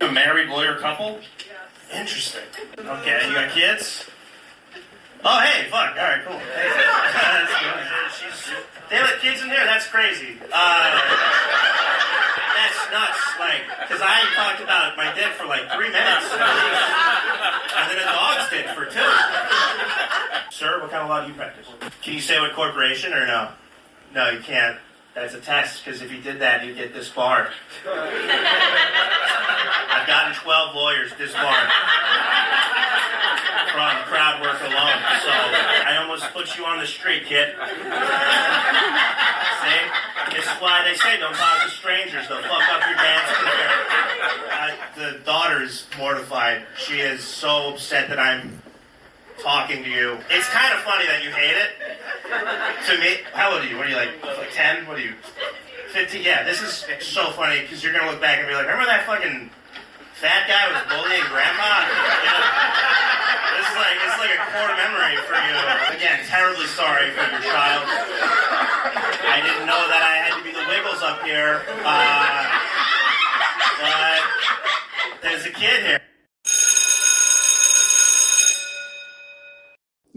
A married lawyer couple? Yeah. Interesting. Okay, you got kids? Oh, hey, fuck. All right, cool. Hey, that's good. They let kids in there? That's crazy. That's nuts. Like, because I talked about my dick for like 3 minutes. And then a dog's dick for 2. Sir, what kind of law do you practice? Can you say what corporation or no? No, you can't. That's a test, because if you did that, you'd get disbarred. I've gotten 12 lawyers disbarred from crowd work alone, so I almost put you on the street, kid. See? This is why they say don't talk to strangers. They'll fuck up your dance career. The daughter's mortified. She is so upset that I'm talking to you. It's kind of funny that you hate it. To me, how old are you? What are you, like 10? What are you, 15? Yeah, this is so funny, because you're going to look back and be like, remember that fucking fat guy was bullying grandma? You know? It's like a core memory for you. Again, terribly sorry for your child. I didn't know that I had to be the Wiggles up here. But there's a kid here.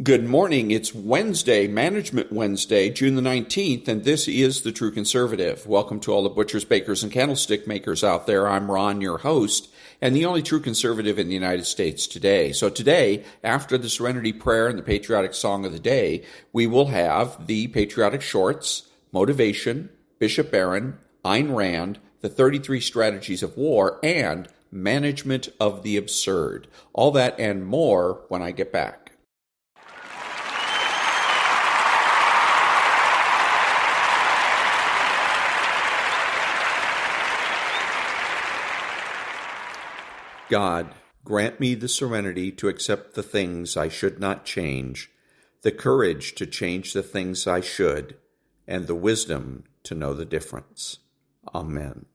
Good morning. It's Wednesday, Management Wednesday, June the 19th, and this is The True Conservative. Welcome to all the butchers, bakers, and candlestick makers out there. I'm Ron, your host, and the only true conservative in the United States today. So today, after the Serenity Prayer and the patriotic song of the day, we will have the patriotic shorts, motivation, Bishop Barron, Ayn Rand, the 33 strategies of war, and management of the absurd. All that and more when I get back. God, grant me the serenity to accept the things I should not change, the courage to change the things I should, and the wisdom to know the difference. Amen.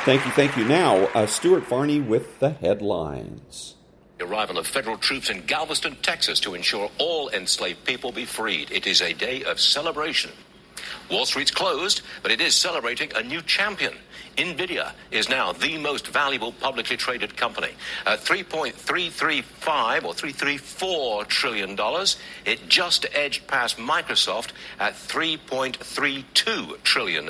Thank you. Now, Stuart Varney with the headlines. The arrival of federal troops in Galveston, Texas, to ensure all enslaved people be freed. It is a day of celebration. Wall Street's closed, but it is celebrating a new champion. NVIDIA is now the most valuable publicly traded company. $3.335 or $334 trillion. It just edged past Microsoft at $3.32 trillion.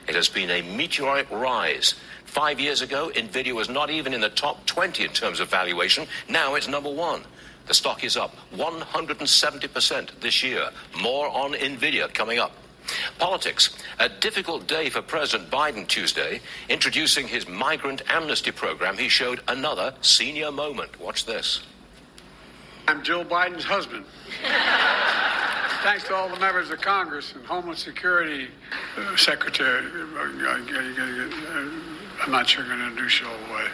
It has been a meteoric rise. 5 years ago, NVIDIA was not even in the top 20 in terms of valuation. Now it's number 1. The stock is up 170% this year. More on NVIDIA coming up. Politics. A difficult day for President Biden Tuesday. Introducing his migrant amnesty program, he showed another senior moment. Watch this. I'm Joe Biden's husband. Thanks to all the members of Congress and Homeland Security Secretary. I'm not sure I'm going to introduce you all the way.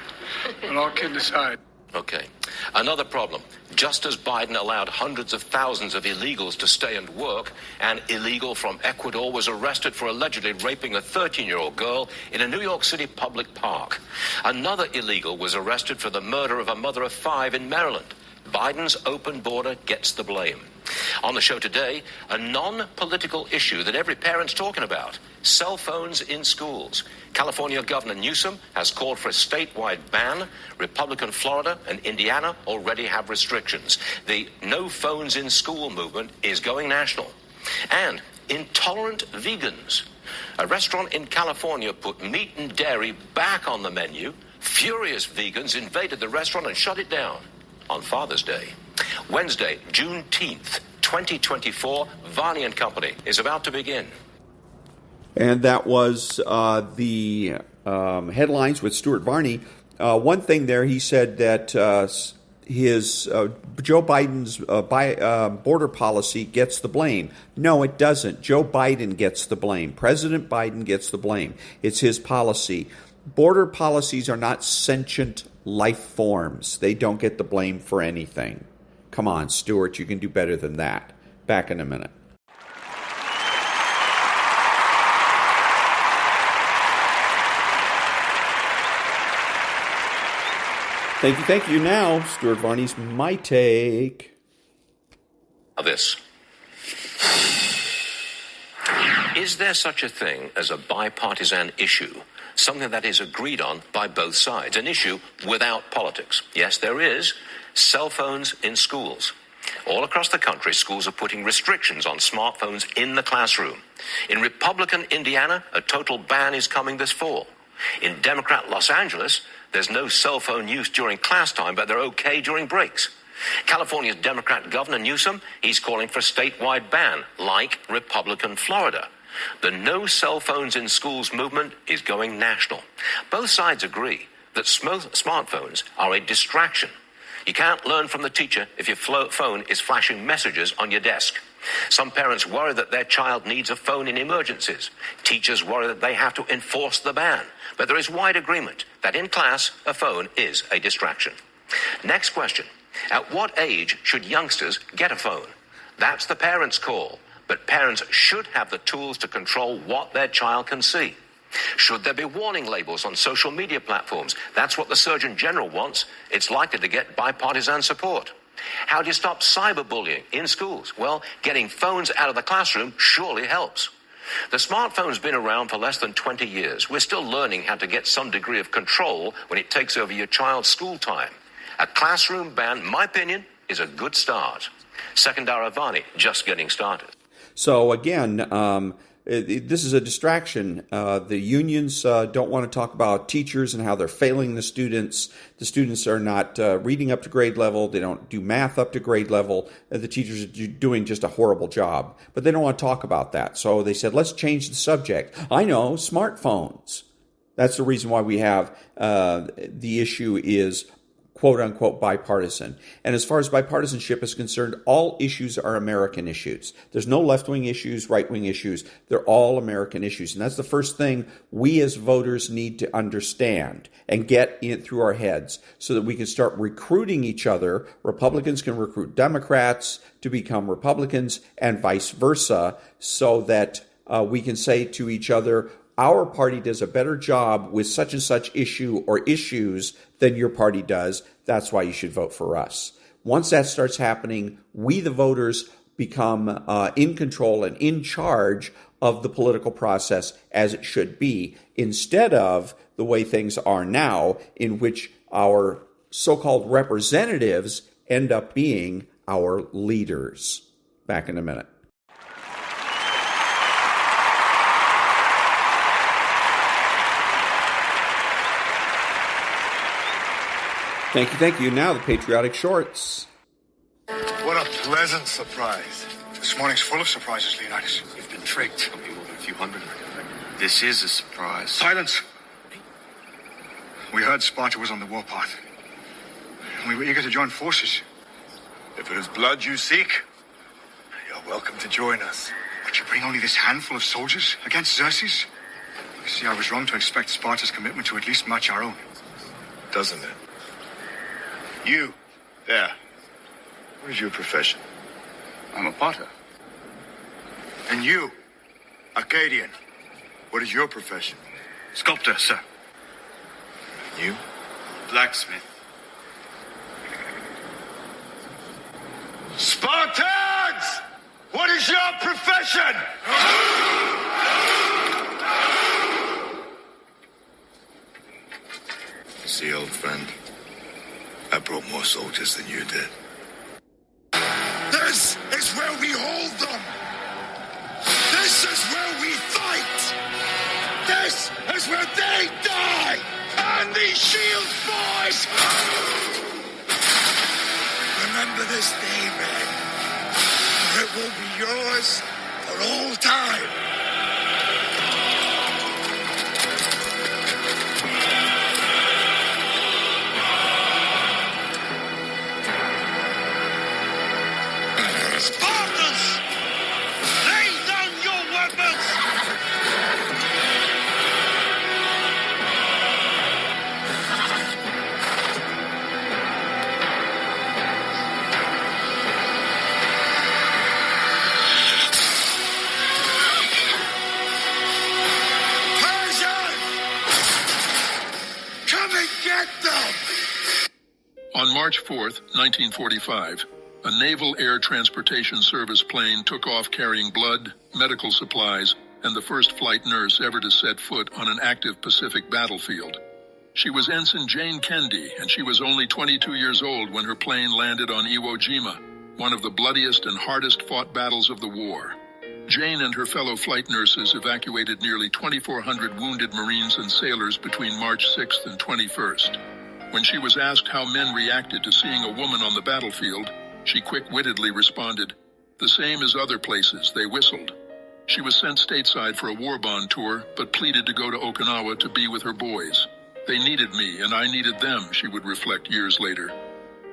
But all kidding aside, Okay. Another problem. Just as Biden allowed hundreds of thousands of illegals to stay and work, an illegal from Ecuador was arrested for allegedly raping a 13-year-old girl in a New York City public park. Another illegal was arrested for the murder of a mother of 5 in Maryland. Biden's open border gets the blame. On the show today, a non-political issue that every parent's talking about: cell phones in schools. California Governor Newsom has called for a statewide ban. Republican Florida and Indiana already have restrictions. The no phones in school movement is going national. And intolerant vegans. A restaurant in California put meat and dairy back on the menu. Furious vegans invaded the restaurant and shut it down on Father's Day. Wednesday, Juneteenth, 2024, Varney and Company is about to begin. And that was the headlines with Stuart Varney. One thing there, he said that his Joe Biden's border policy gets the blame. No, it doesn't. Joe Biden gets the blame. President Biden gets the blame. It's his policy. Border policies are not sentient life forms. They don't get the blame for anything. Come on, Stuart, you can do better than that. Back in a minute. Thank you. Now, Stuart Varney's My Take. This. Is there such a thing as a bipartisan issue? Something that is agreed on by both sides. An issue without politics. Yes, there is. Cell phones in schools. All across the country, schools are putting restrictions on smartphones in the classroom. In Republican Indiana, a total ban is coming this fall. In Democrat Los Angeles, there's no cell phone use during class time, but they're okay during breaks. California's Democrat Governor Newsom, he's calling for a statewide ban, like Republican Florida. The no cell phones in schools movement is going national. Both sides agree that smartphones are a distraction. You can't learn from the teacher if your phone is flashing messages on your desk. Some parents worry that their child needs a phone in emergencies. Teachers worry that they have to enforce the ban. But there is wide agreement that in class, a phone is a distraction. Next question. At what age should youngsters get a phone? That's the parents' call. But parents should have the tools to control what their child can see. Should there be warning labels on social media platforms? That's what the Surgeon General wants. It's likely to get bipartisan support. How do you stop cyberbullying in schools? Well, getting phones out of the classroom surely helps. The smartphone's been around for less than 20 years. We're still learning how to get some degree of control when it takes over your child's school time. A classroom ban, in my opinion, is a good start. Second hour Varney, just getting started. So again, this is a distraction. The unions don't want to talk about teachers and how they're failing the students. The students are not reading up to grade level. They don't do math up to grade level. The teachers are doing just a horrible job. But they don't want to talk about that. So they said, let's change the subject. I know, smartphones. That's the reason why we have the issue is quote-unquote bipartisan. And as far as bipartisanship is concerned, all issues are American issues. There's no left-wing issues, right-wing issues. They're all American issues. And that's the first thing we as voters need to understand and get in through our heads so that we can start recruiting each other. Republicans can recruit Democrats to become Republicans and vice versa so that we can say to each other, our party does a better job with such and such issue or issues than your party does. That's why you should vote for us. Once that starts happening, we, the voters, become in control and in charge of the political process as it should be, instead of the way things are now, in which our so-called representatives end up being our leaders. Back in a minute. Thank you. Now the patriotic shorts. What a pleasant surprise. This morning's full of surprises, Leonidas. You've been tricked. There'll be more than a few hundred. This is a surprise. Silence! We heard Sparta was on the warpath. And we were eager to join forces. If it is blood you seek, you're welcome to join us. But you bring only this handful of soldiers against Xerxes? You see, I was wrong to expect Sparta's commitment to at least match our own. Doesn't it? You, there. What is your profession? I'm a potter. And you, Acadian, what is your profession? Sculptor, sir. You? Blacksmith. Spartans! What is your profession? See, old friend, I brought more soldiers than you did. This is where we hold them. This is where we fight. This is where they die. And these shields, boys. Remember this day, man. For it will be yours for all time. Spartans! Lay down your weapons! Come and get them! On March 4th, 1945, a Naval Air Transportation Service plane took off carrying blood, medical supplies, and the first flight nurse ever to set foot on an active Pacific battlefield. She was Ensign Jane Kendi, and she was only 22 years old when her plane landed on Iwo Jima, one of the bloodiest and hardest fought battles of the war. Jane and her fellow flight nurses evacuated nearly 2,400 wounded Marines and sailors between March 6th and 21st. When she was asked how men reacted to seeing a woman on the battlefield, she quick-wittedly responded, "The same as other places, they whistled." She was sent stateside for a war bond tour, but pleaded to go to Okinawa to be with her boys. "They needed me, and I needed them," she would reflect years later.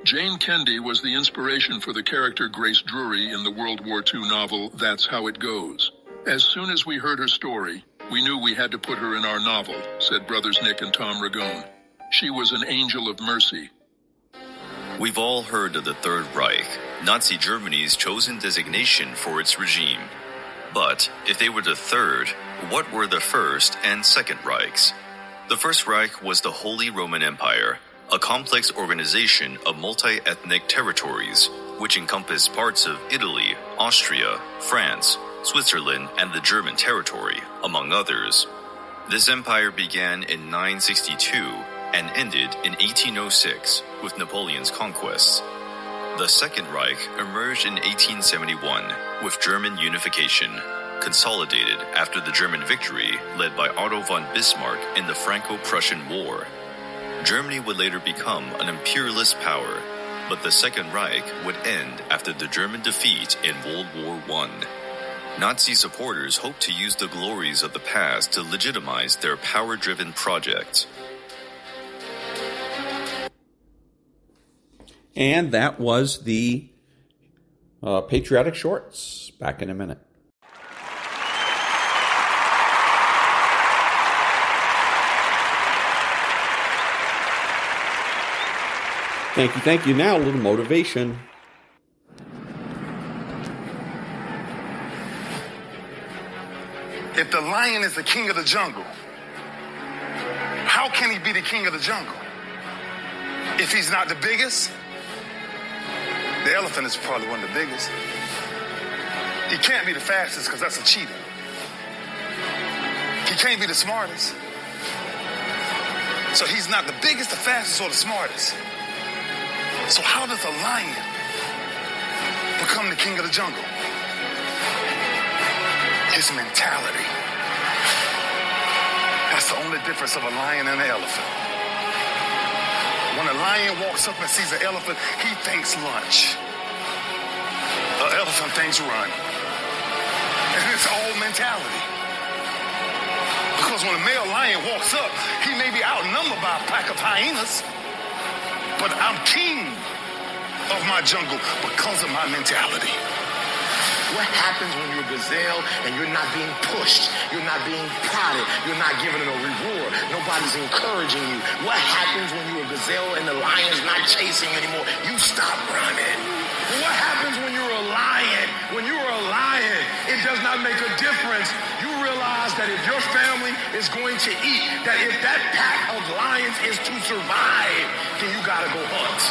Jane Kendi was the inspiration for the character Grace Drury in the World War II novel That's How It Goes. "As soon as we heard her story, we knew we had to put her in our novel," said brothers Nick and Tom Ragone. "She was an angel of mercy." We've all heard of the Third Reich, Nazi Germany's chosen designation for its regime. But if they were the third, what were the First and Second Reichs? The First Reich was the Holy Roman Empire, a complex organization of multi-ethnic territories, which encompassed parts of Italy, Austria, France, Switzerland, and the German territory, among others. This empire began in 962 and ended in 1806 with Napoleon's conquests. The Second Reich emerged in 1871 with German unification, consolidated after the German victory led by Otto von Bismarck in the Franco-Prussian War. Germany would later become an imperialist power, but the Second Reich would end after the German defeat in World War I. Nazi supporters hoped to use the glories of the past to legitimize their power-driven project. And that was the Patriotic Shorts. Back in a minute. Thank you. Now a little motivation. If the lion is the king of the jungle, how can he be the king of the jungle? If he's not the biggest, the elephant is probably one of the biggest. He can't be the fastest because that's a cheetah. He can't be the smartest. So he's not the biggest, the fastest, or the smartest. So how does a lion become the king of the jungle? His mentality. That's the only difference of a lion and an elephant. When a lion walks up and sees an elephant, he thinks lunch. An elephant thinks run. And it's all mentality. Because when a male lion walks up, he may be outnumbered by a pack of hyenas, but I'm king of my jungle because of my mentality. What happens when you're a gazelle and you're not being pushed? You're not being prodded. You're not given a reward. Nobody's encouraging you. What happens when you're a gazelle and the lion's not chasing you anymore? You stop running. What happens when you're a lion? When you're a lion, it does not make a difference. You realize that if your family is going to eat, that if that pack of lions is to survive, then you gotta go hunt.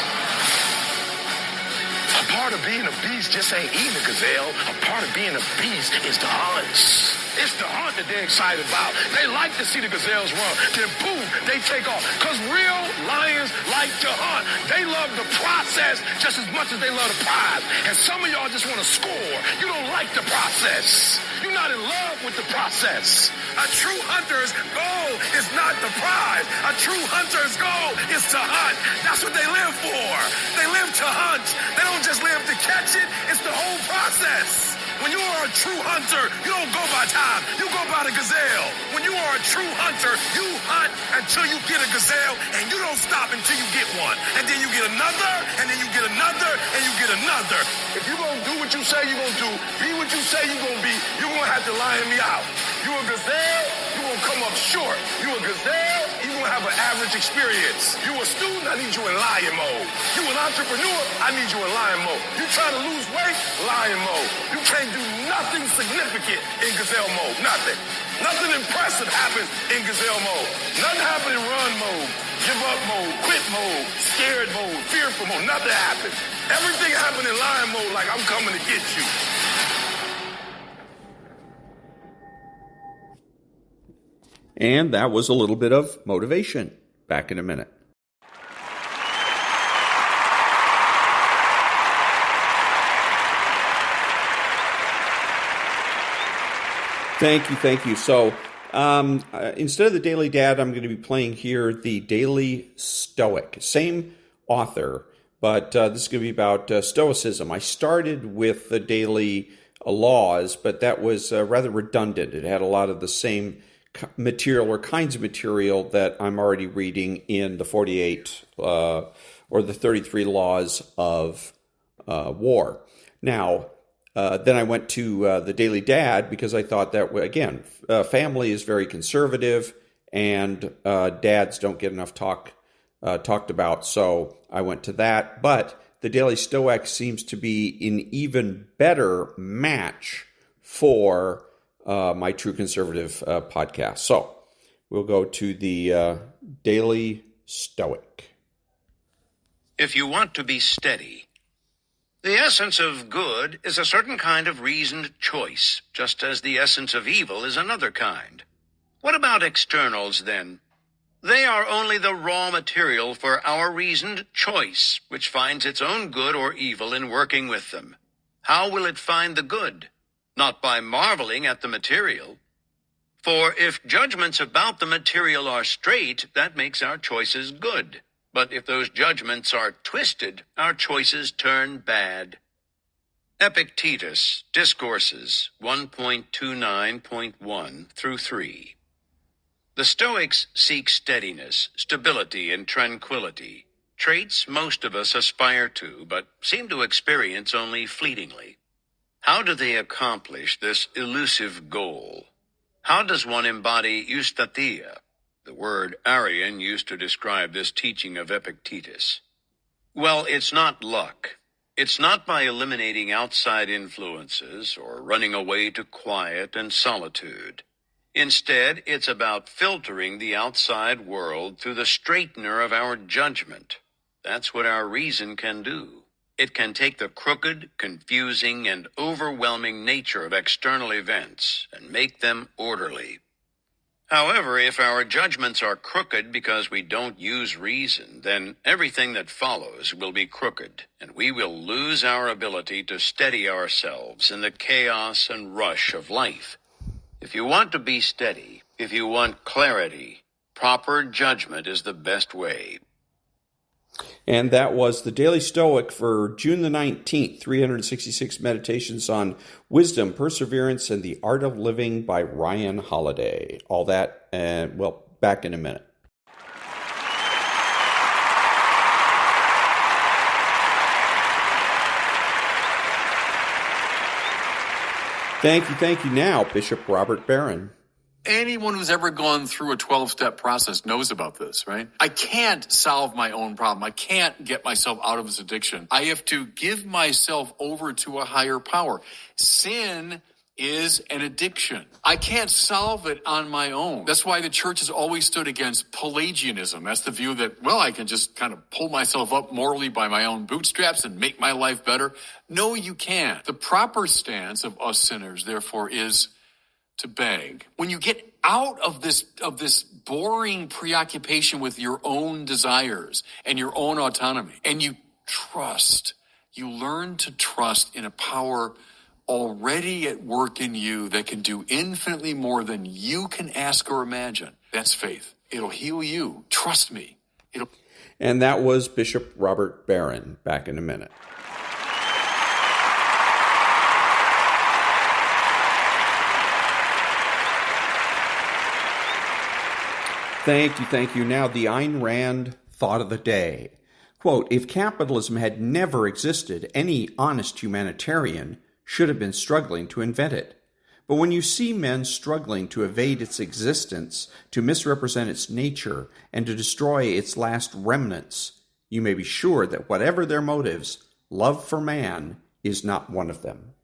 A part of being a beast just ain't eating a gazelle. A part of being a beast is the hunt. It's the hunt that they're excited about. They like to see the gazelles run. Then boom, they take off. Because real lions like to hunt. They love the process just as much as they love the prize. And some of y'all just want to score. You don't like the process. You're not in love with the process. A true hunter's goal is not the prize. A true hunter's goal is to hunt. That's what they live for. They live to hunt. They don't just live to catch it. It's the whole process. When you are a true hunter, you don't go by time. You go by the gazelle. When you are a true hunter, you hunt until you get a gazelle, and you don't stop until you get one. And then you get another, and then you get another, and you get another. If you're going to do what you say you're going to do, be what you say you're going to be, you're going to have to lion me out. You a gazelle, you're going to come up short. You a gazelle, you're going to have an average experience. You a student, I need you in lion mode. You an entrepreneur, I need you in lion mode. You trying to lose weight, lion mode. You can't do nothing significant in gazelle mode. Nothing. Nothing impressive happens in gazelle mode. Nothing happens in run mode, give up mode, quit mode, scared mode, fearful mode. Nothing happens. Everything happens in lion mode like I'm coming to get you. And that was a little bit of motivation. Back in a minute. Thank you. So instead of the Daily Dad, I'm going to be playing here the Daily Stoic. Same author, but this is going to be about Stoicism. I started with the Daily Laws, but that was rather redundant. It had a lot of the same material or kinds of material that I'm already reading in the 48 or the 33 Laws of War. Now, then I went to the Daily Dad because I thought that, again, family is very conservative and dads don't get enough talked about. So I went to that. But the Daily Stoic seems to be an even better match for my True Conservative podcast. So we'll go to the Daily Stoic. If you want to be steady, the essence of good is a certain kind of reasoned choice, just as the essence of evil is another kind. What about externals, then? They are only the raw material for our reasoned choice, which finds its own good or evil in working with them. How will it find the good? Not by marveling at the material. For if judgments about the material are straight, that makes our choices good. But if those judgments are twisted, our choices turn bad. Epictetus, Discourses 1.29.1 through 3. The Stoics seek steadiness, stability, and tranquility, traits most of us aspire to, but seem to experience only fleetingly. How do they accomplish this elusive goal? How does one embody eustatheia, the word Arian used to describe this teaching of Epictetus? Well, it's not luck. It's not by eliminating outside influences or running away to quiet and solitude. Instead, it's about filtering the outside world through the straightener of our judgment. That's what our reason can do. It can take the crooked, confusing, and overwhelming nature of external events and make them orderly. However, if our judgments are crooked because we don't use reason, then everything that follows will be crooked, and we will lose our ability to steady ourselves in the chaos and rush of life. If you want to be steady, if you want clarity, proper judgment is the best way. And that was the Daily Stoic for June the 19th, 366 Meditations on Wisdom, Perseverance, and the Art of Living by Ryan Holiday. All that, back in a minute. Thank you. Now, Bishop Robert Barron. Anyone who's ever gone through a 12-step process knows about this, right? I can't solve my own problem. I can't get myself out of this addiction. I have to give myself over to a higher power. Sin is an addiction. I can't solve it on my own. That's why the church has always stood against Pelagianism. That's the view that, well, I can just kind of pull myself up morally by my own bootstraps and make my life better. No, you can't. The proper stance of us sinners, therefore, is to beg. When you get out of this boring preoccupation with your own desires and your own autonomy, and you learn to trust in a power already at work in you that can do infinitely more than you can ask or imagine. That's faith. It'll heal you. Trust me. And that was Bishop Robert Barron. Back in a minute. Thank you. Now, the Ayn Rand thought of the day. Quote, if capitalism had never existed, any honest humanitarian should have been struggling to invent it. But when you see men struggling to evade its existence, to misrepresent its nature, and to destroy its last remnants, you may be sure that whatever their motives, love for man is not one of them.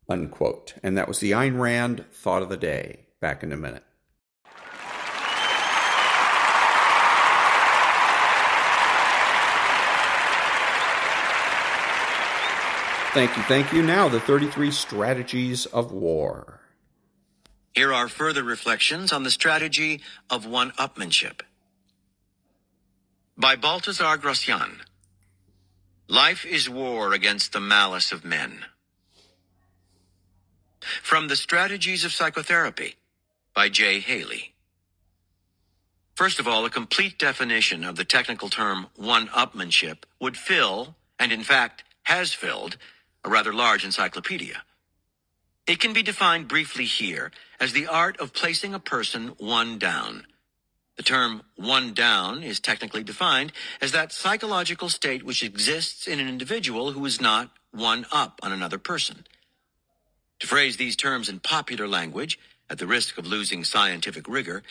Unquote. And that was the Ayn Rand thought of the day. Back in a minute. Thank you. Now, the 33 strategies of war. Here are further reflections on the strategy of one-upmanship. By Baltasar Gracian. Life is war against the malice of men. From the Strategies of Psychotherapy by J. Haley. First of all, a complete definition of the technical term one-upmanship would fill, and in fact has filled, a rather large encyclopedia. It can be defined briefly here as the art of placing a person one down. The term one down is technically defined as that psychological state which exists in an individual who is not one up on another person. To phrase these terms in popular language, at the risk of losing scientific rigor,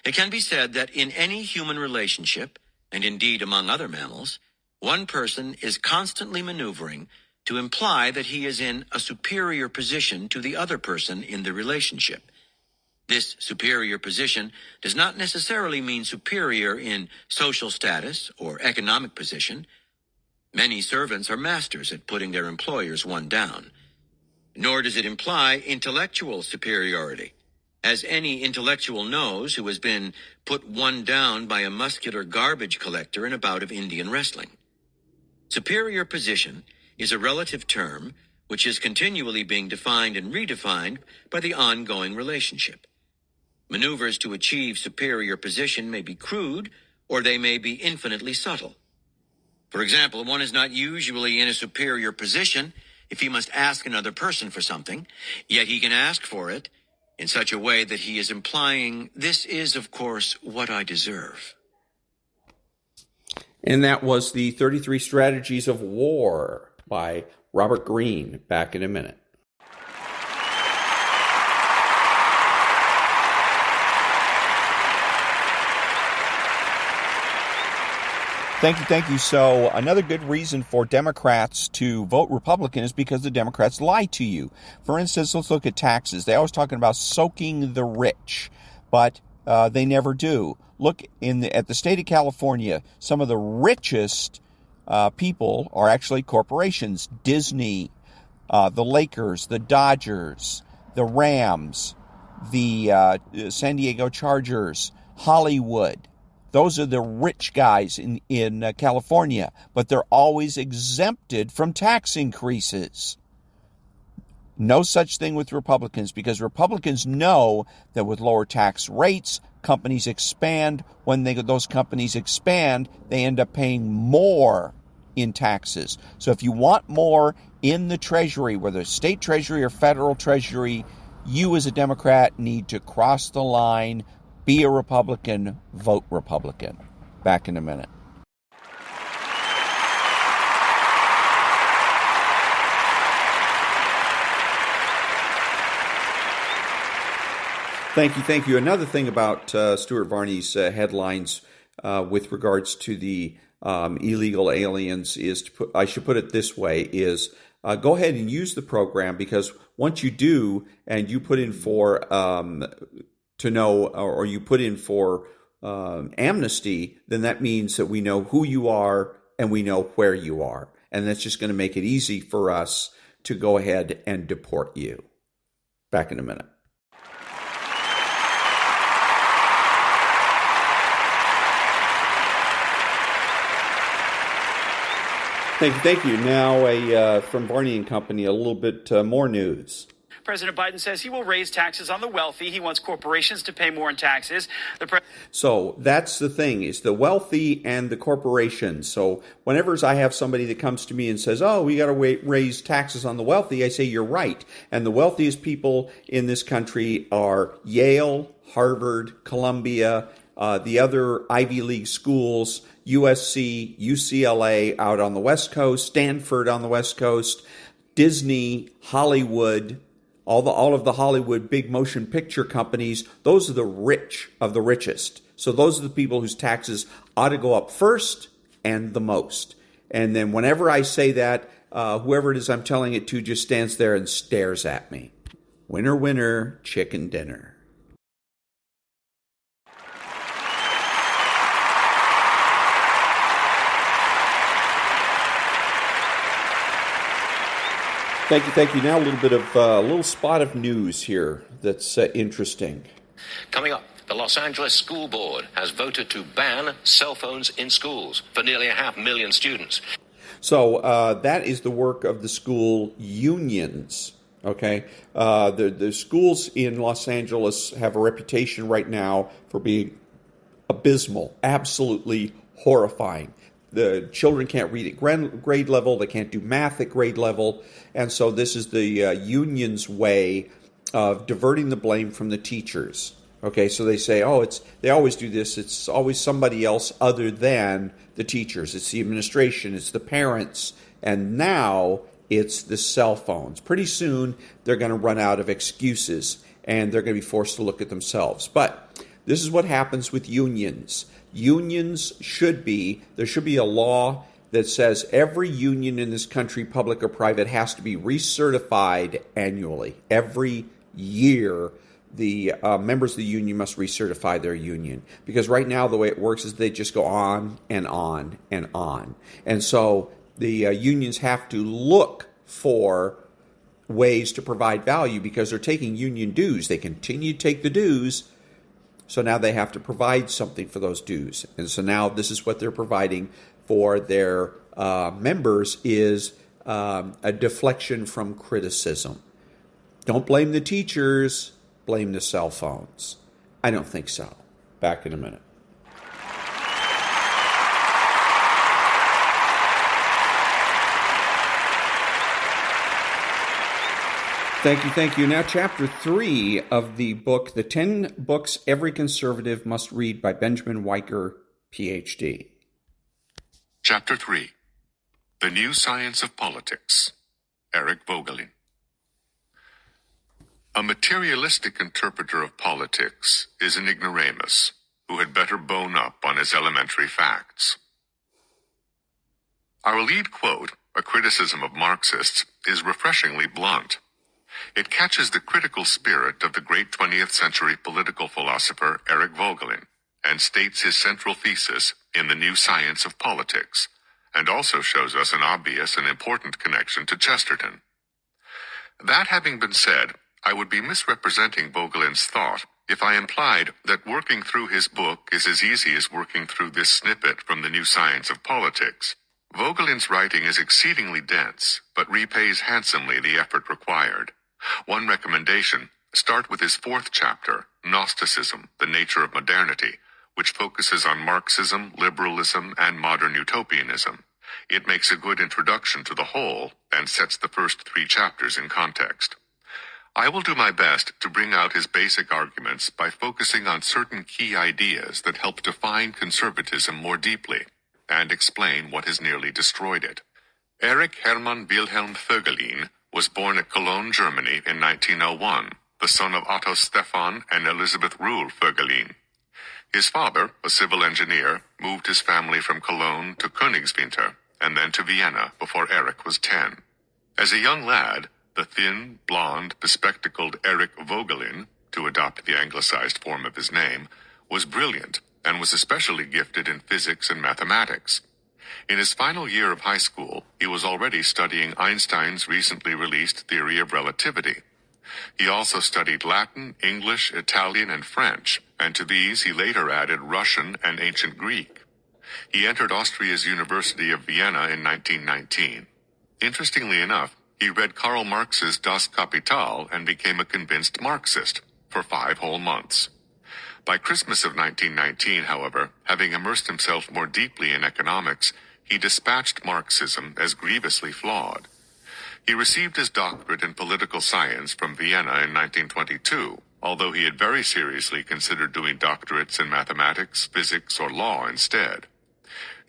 it can be said that in any human relationship, and indeed among other mammals, one person is constantly maneuvering to imply that he is in a superior position to the other person in the relationship. This superior position does not necessarily mean superior in social status or economic position. Many servants are masters at putting their employers one down. Nor does it imply intellectual superiority, as any intellectual knows who has been put one down by a muscular garbage collector in a bout of Indian wrestling. Superior position is a relative term which is continually being defined and redefined by the ongoing relationship. Maneuvers to achieve superior position may be crude, or they may be infinitely subtle. For example, one is not usually in a superior position if he must ask another person for something, yet he can ask for it in such a way that he is implying, this is, of course, what I deserve. And that was the 33 Strategies of War by Robert Greene. Back in a minute. Thank you. So another good reason for Democrats to vote Republican is because the Democrats lie to you. For instance, let's look at taxes. They're always talking about soaking the rich, but they never do. Look at the state of California. Some of the richest people are actually corporations. Disney, the Lakers, the Dodgers, the Rams, the San Diego Chargers, Hollywood. Those are the rich guys in California, but they're always exempted from tax increases. No such thing with Republicans, because Republicans know that with lower tax rates, companies expand. When those companies expand, they end up paying more in taxes. So if you want more in the Treasury, whether it's state Treasury or federal Treasury, you as a Democrat need to cross the line, be a Republican, vote Republican. Back in a minute. Thank you. Another thing about Stuart Varney's headlines with regards to the illegal aliens is I should put it this way, is go ahead and use the program, because once you do and you put in for to know, or you put in for amnesty, then that means that we know who you are and we know where you are. And that's just going to make it easy for us to go ahead and deport you. Back in a minute. Thank you. Now, from Barney and Company, a little bit more news. President Biden says he will raise taxes on the wealthy. He wants corporations to pay more in taxes. So that's the thing, is the wealthy and the corporations. So whenever I have somebody that comes to me and says, oh, we got to raise taxes on the wealthy, I say, you're right. And the wealthiest people in this country are Yale, Harvard, Columbia, the other Ivy League schools, USC, UCLA out on the West Coast, Stanford on the West Coast, Disney, Hollywood, all of the Hollywood big motion picture companies. Those are the rich of the richest. So those are the people whose taxes ought to go up first and the most. And then whenever I say that, whoever it is I'm telling it to just stands there and stares at me. Winner, winner, chicken dinner. Thank you. Now a little bit of a little spot of news here that's interesting. Coming up, the Los Angeles School Board has voted to ban cell phones in schools for nearly 500,000 students. So that is the work of the school unions. Okay, the schools in Los Angeles have a reputation right now for being abysmal, absolutely horrifying. The children can't read at grade level. They can't do math at grade level. And so this is the union's way of diverting the blame from the teachers. Okay, so they say, they always do this. It's always somebody else other than the teachers. It's the administration. It's the parents. And now it's the cell phones. Pretty soon they're going to run out of excuses and they're going to be forced to look at themselves. But this is what happens with unions. Unions there should be a law that says every union in this country, public or private, has to be recertified annually. Every year, the members of the union must recertify their union. Because right now, the way it works is they just go on and on and on. And so the unions have to look for ways to provide value because they're taking union dues. They continue to take the dues. So now they have to provide something for those dues. And so now this is what they're providing for their members is a deflection from criticism. Don't blame the teachers, blame the cell phones. I don't think so. Back in a minute. Thank you. Now, chapter 3 of the book, The 10 Books Every Conservative Must Read by Benjamin Weicker, Ph.D. Chapter 3, The New Science of Politics, Eric Voegelin. A materialistic interpreter of politics is an ignoramus who had better bone up on his elementary facts. Our lead quote, a criticism of Marxists, is refreshingly blunt. It catches the critical spirit of the great 20th century political philosopher Eric Voegelin and states his central thesis in The New Science of Politics, and also shows us an obvious and important connection to Chesterton. That having been said, I would be misrepresenting Voegelin's thought if I implied that working through his book is as easy as working through this snippet from The New Science of Politics. Voegelin's writing is exceedingly dense, but repays handsomely the effort required. One recommendation, start with his 4th chapter, Gnosticism, the Nature of Modernity, which focuses on Marxism, liberalism, and modern utopianism. It makes a good introduction to the whole and sets the first 3 chapters in context. I will do my best to bring out his basic arguments by focusing on certain key ideas that help define conservatism more deeply and explain what has nearly destroyed it. Erich Hermann Wilhelm Voegelin was born at Cologne, Germany in 1901, the son of Otto Stephan and Elizabeth Ruhl Vogelin. His father, a civil engineer, moved his family from Cologne to Königswinter and then to Vienna before Erich was 10. As a young lad, the thin, blonde, bespectacled Erich Vogelin, to adopt the anglicized form of his name, was brilliant and was especially gifted in physics and mathematics. In his final year of high school, he was already studying Einstein's recently released theory of relativity. He also studied Latin, English, Italian, and French, and to these he later added Russian and ancient Greek. He entered Austria's University of Vienna in 1919. Interestingly enough, he read Karl Marx's Das Kapital and became a convinced Marxist for 5 whole months. By Christmas of 1919, however, having immersed himself more deeply in economics, he dispatched Marxism as grievously flawed. He received his doctorate in political science from Vienna in 1922, although he had very seriously considered doing doctorates in mathematics, physics, or law instead.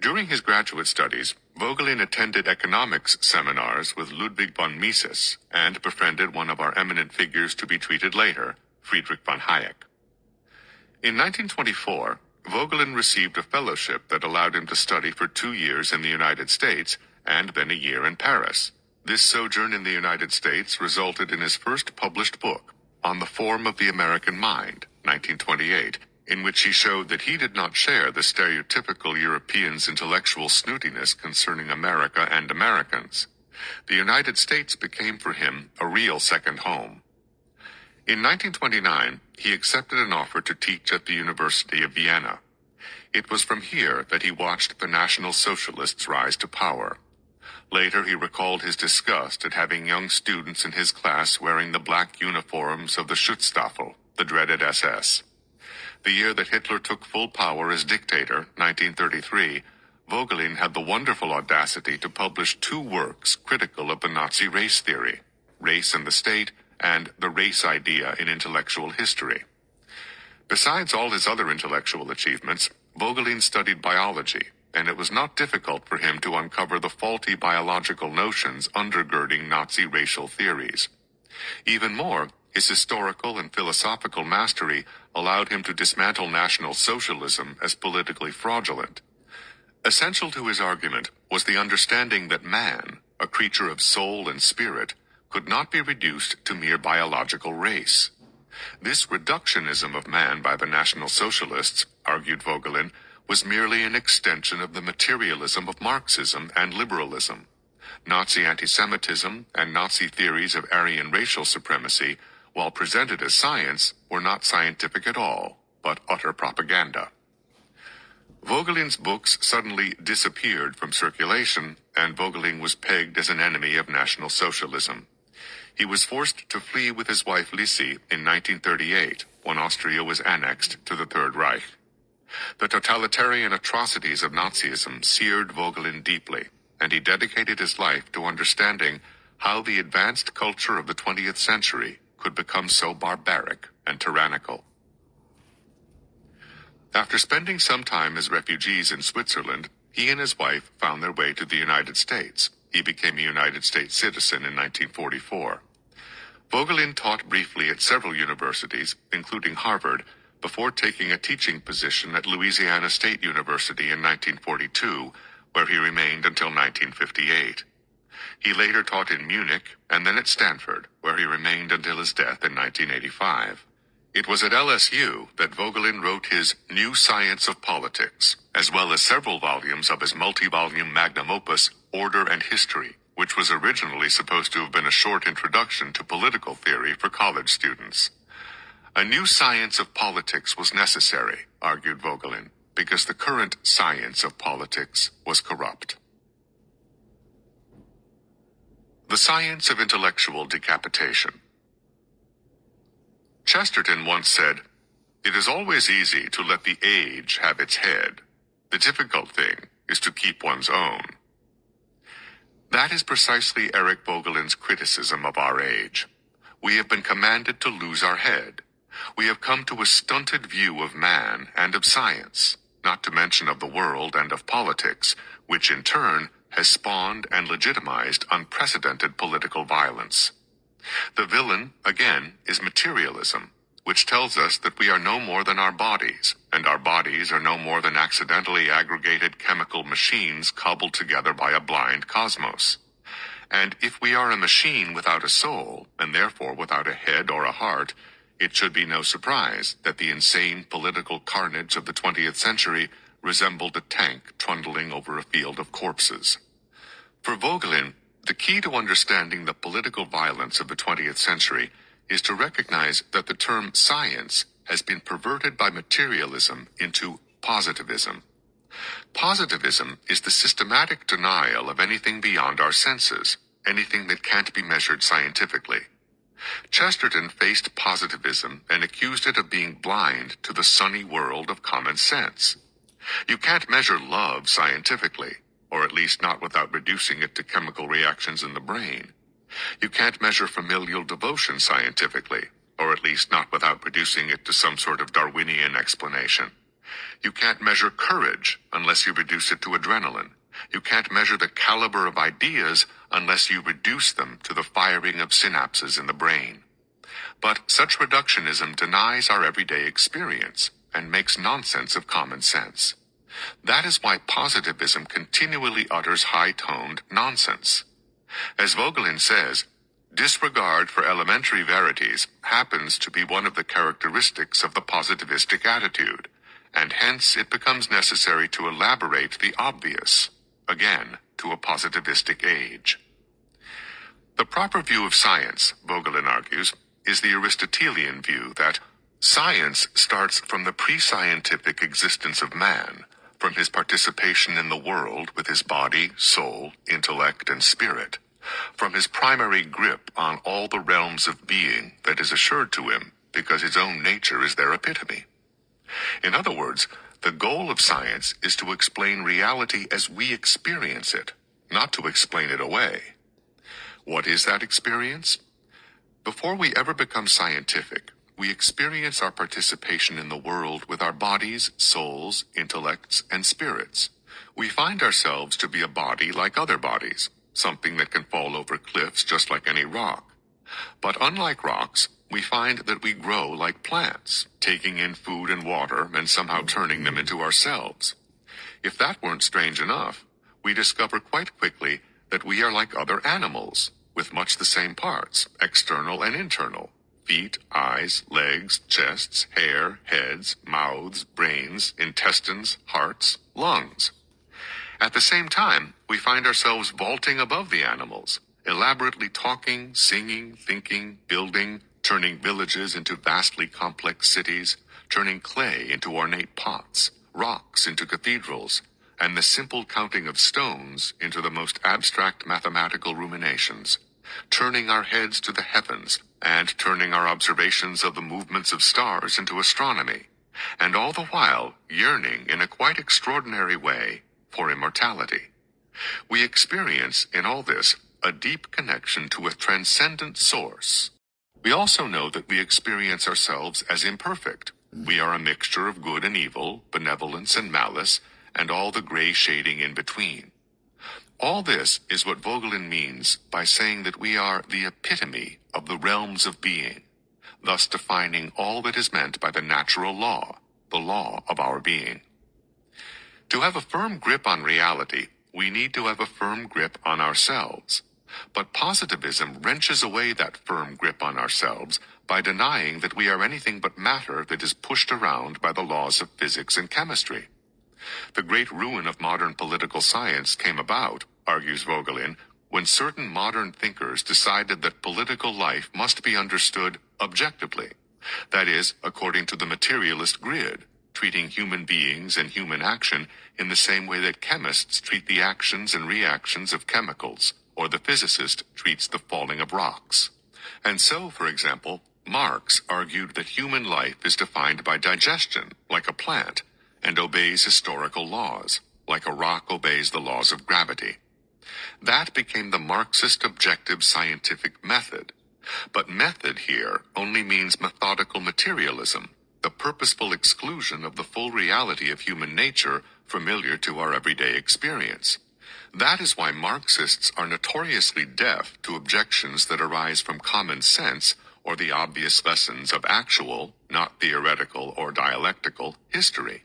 During his graduate studies, Vogelin attended economics seminars with Ludwig von Mises and befriended one of our eminent figures to be treated later, Friedrich von Hayek. In 1924, Vogelin received a fellowship that allowed him to study for 2 years in the United States and then a year in Paris. This sojourn in the United States resulted in his first published book, On the Form of the American Mind, 1928, in which he showed that he did not share the stereotypical Europeans' intellectual snootiness concerning America and Americans. The United States became for him a real second home. In 1929, he accepted an offer to teach at the University of Vienna. It was from here that he watched the National Socialists rise to power. Later, he recalled his disgust at having young students in his class wearing the black uniforms of the Schutzstaffel, the dreaded SS. The year that Hitler took full power as dictator, 1933, Vogelin had the wonderful audacity to publish 2 works critical of the Nazi race theory, Race and the State, and The Race Idea in Intellectual History. Besides all his other intellectual achievements, Vogelin studied biology, and it was not difficult for him to uncover the faulty biological notions undergirding Nazi racial theories. Even more, his historical and philosophical mastery allowed him to dismantle National Socialism as politically fraudulent. Essential to his argument was the understanding that man, a creature of soul and spirit, could not be reduced to mere biological race. This reductionism of man by the National Socialists, argued Vogelin, was merely an extension of the materialism of Marxism and liberalism. Nazi anti-Semitism and Nazi theories of Aryan racial supremacy, while presented as science, were not scientific at all, but utter propaganda. Vogelin's books suddenly disappeared from circulation, and Vogelin was pegged as an enemy of National Socialism. He was forced to flee with his wife Lisi in 1938, when Austria was annexed to the Third Reich. The totalitarian atrocities of Nazism seared Vogelin deeply, and he dedicated his life to understanding how the advanced culture of the 20th century could become so barbaric and tyrannical. After spending some time as refugees in Switzerland, he and his wife found their way to the United States. He became a United States citizen in 1944. Vogelin taught briefly at several universities, including Harvard, before taking a teaching position at Louisiana State University in 1942, where he remained until 1958. He later taught in Munich and then at Stanford, where he remained until his death in 1985. It was at LSU that Vogelin wrote his New Science of Politics, as well as several volumes of his multi-volume magnum opus, Order and History, which was originally supposed to have been a short introduction to political theory for college students. A new science of politics was necessary, argued Vogelin, because the current science of politics was corrupt. The Science of Intellectual Decapitation. Chesterton once said, "It is always easy to let the age have its head. The difficult thing is to keep one's own." That is precisely Erich Vogelin's criticism of our age. We have been commanded to lose our head. We have come to a stunted view of man and of science, not to mention of the world and of politics, which in turn has spawned and legitimized unprecedented political violence. The villain, again, is materialism, which tells us that we are no more than our bodies, and our bodies are no more than accidentally aggregated chemical machines cobbled together by a blind cosmos. And if we are a machine without a soul, and therefore without a head or a heart, it should be no surprise that the insane political carnage of the 20th century resembled a tank trundling over a field of corpses. For Vogelin, the key to understanding the political violence of the 20th century is to recognize that the term science has been perverted by materialism into positivism. Positivism is the systematic denial of anything beyond our senses, anything that can't be measured scientifically. Chesterton faced positivism and accused it of being blind to the sunny world of common sense. You can't measure love scientifically, or at least not without reducing it to chemical reactions in the brain. You can't measure familial devotion scientifically, or at least not without reducing it to some sort of Darwinian explanation. You can't measure courage unless you reduce it to adrenaline. You can't measure the caliber of ideas unless you reduce them to the firing of synapses in the brain. But such reductionism denies our everyday experience and makes nonsense of common sense. That is why positivism continually utters high-toned nonsense. As Vogelin says, disregard for elementary verities happens to be one of the characteristics of the positivistic attitude, and hence it becomes necessary to elaborate the obvious, again, to a positivistic age. The proper view of science, Vogelin argues, is the Aristotelian view that science starts from the pre-scientific existence of man, from his participation in the world with his body, soul, intellect, and spirit, from his primary grip on all the realms of being that is assured to him because his own nature is their epitome. In other words, the goal of science is to explain reality as we experience it, not to explain it away. What is that experience? Before we ever become scientific, we experience our participation in the world with our bodies, souls, intellects, and spirits. We find ourselves to be a body like other bodies, something that can fall over cliffs just like any rock. But unlike rocks, we find that we grow like plants, taking in food and water and somehow turning them into ourselves. If that weren't strange enough, we discover quite quickly that we are like other animals, with much the same parts, external and internal: feet, eyes, legs, chests, hair, heads, mouths, brains, intestines, hearts, lungs. At the same time, we find ourselves vaulting above the animals, elaborately talking, singing, thinking, building, turning villages into vastly complex cities, turning clay into ornate pots, rocks into cathedrals, and the simple counting of stones into the most abstract mathematical ruminations, turning our heads to the heavens and turning our observations of the movements of stars into astronomy, and all the while yearning in a quite extraordinary way for immortality. We experience in all this a deep connection to a transcendent source. We also know that we experience ourselves as imperfect. We are a mixture of good and evil, benevolence and malice, and all the gray shading in between. All this is what Vogelin means by saying that we are the epitome of the realms of being, thus defining all that is meant by the natural law, the law of our being. To have a firm grip on reality, we need to have a firm grip on ourselves. But positivism wrenches away that firm grip on ourselves by denying that we are anything but matter that is pushed around by the laws of physics and chemistry. The great ruin of modern political science came about, argues Vogelin, when certain modern thinkers decided that political life must be understood objectively, that is, according to the materialist grid, treating human beings and human action in the same way that chemists treat the actions and reactions of chemicals, or the physicist treats the falling of rocks. And so, for example, Marx argued that human life is defined by digestion, like a plant, and obeys historical laws, like a rock obeys the laws of gravity. That became the Marxist objective scientific method. But method here only means methodical materialism, the purposeful exclusion of the full reality of human nature familiar to our everyday experience. That is why Marxists are notoriously deaf to objections that arise from common sense or the obvious lessons of actual, not theoretical or dialectical, history.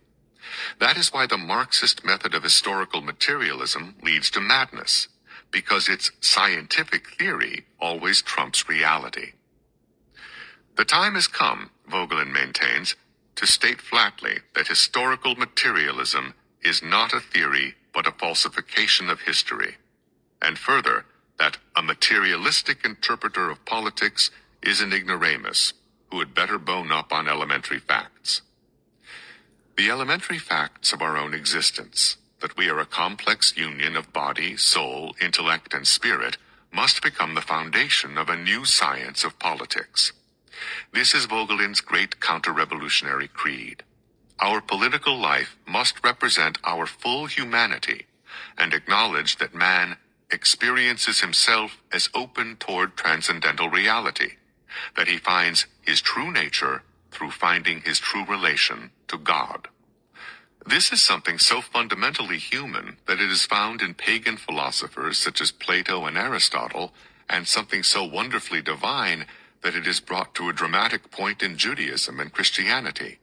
That is why the Marxist method of historical materialism leads to madness, because its scientific theory always trumps reality. The time has come, Vogelin maintains, to state flatly that historical materialism is not a theory but a falsification of history, and further, that a materialistic interpreter of politics is an ignoramus who had better bone up on elementary facts. The elementary facts of our own existence, that we are a complex union of body, soul, intellect, and spirit, must become the foundation of a new science of politics. This is Vogelin's great counter-revolutionary creed. Our political life must represent our full humanity and acknowledge that man experiences himself as open toward transcendental reality, that he finds his true nature through finding his true relation to God. This is something so fundamentally human that it is found in pagan philosophers such as Plato and Aristotle, and something so wonderfully divine that it is brought to a dramatic point in Judaism and Christianity.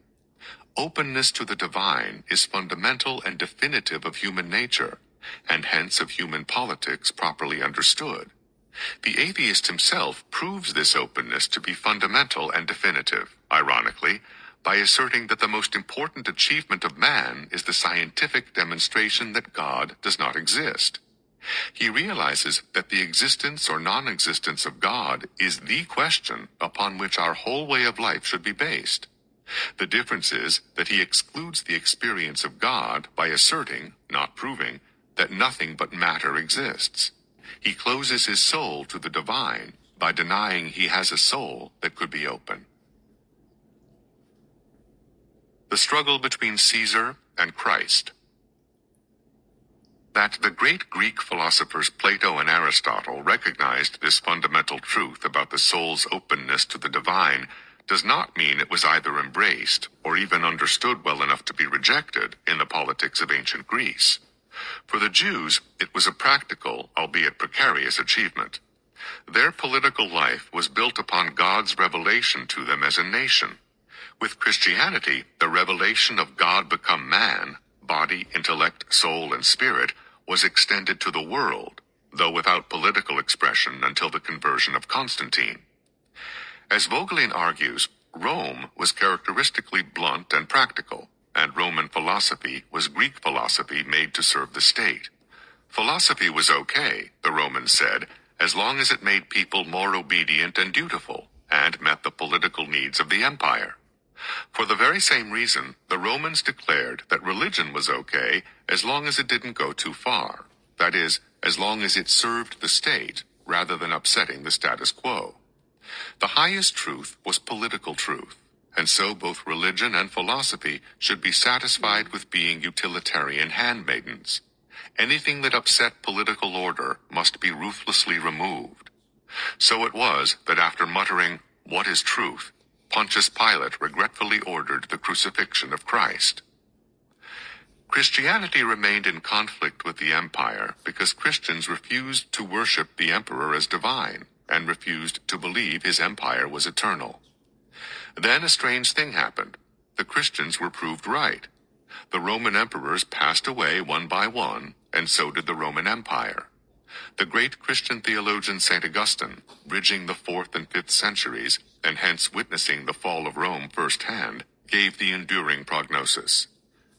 Openness to the divine is fundamental and definitive of human nature, and hence of human politics properly understood. The atheist himself proves this openness to be fundamental and definitive, ironically, by asserting that the most important achievement of man is the scientific demonstration that God does not exist. He realizes that the existence or non-existence of God is the question upon which our whole way of life should be based. The difference is that he excludes the experience of God by asserting, not proving, that nothing but matter exists. He closes his soul to the divine by denying he has a soul that could be open. The struggle between Caesar and Christ. That the great Greek philosophers Plato and Aristotle recognized this fundamental truth about the soul's openness to the divine does not mean it was either embraced or even understood well enough to be rejected in the politics of ancient Greece. For the Jews, it was a practical, albeit precarious, achievement. Their political life was built upon God's revelation to them as a nation. With Christianity, the revelation of God become man, body, intellect, soul, and spirit, was extended to the world, though without political expression until the conversion of Constantine. As Vogelin argues, Rome was characteristically blunt and practical, and Roman philosophy was Greek philosophy made to serve the state. Philosophy was okay, the Romans said, as long as it made people more obedient and dutiful, and met the political needs of the empire. For the very same reason, the Romans declared that religion was okay as long as it didn't go too far. That is, as long as it served the state rather than upsetting the status quo. The highest truth was political truth, and so both religion and philosophy should be satisfied with being utilitarian handmaidens. Anything that upset political order must be ruthlessly removed. So it was that after muttering, "What is truth?" Pontius Pilate regretfully ordered the crucifixion of Christ. Christianity remained in conflict with the empire because Christians refused to worship the emperor as divine and refused to believe his empire was eternal. Then a strange thing happened. The Christians were proved right. The Roman emperors passed away one by one, and so did the Roman Empire. The great Christian theologian St. Augustine, bridging the 4th and 5th centuries, and hence witnessing the fall of Rome firsthand, gave the enduring prognosis.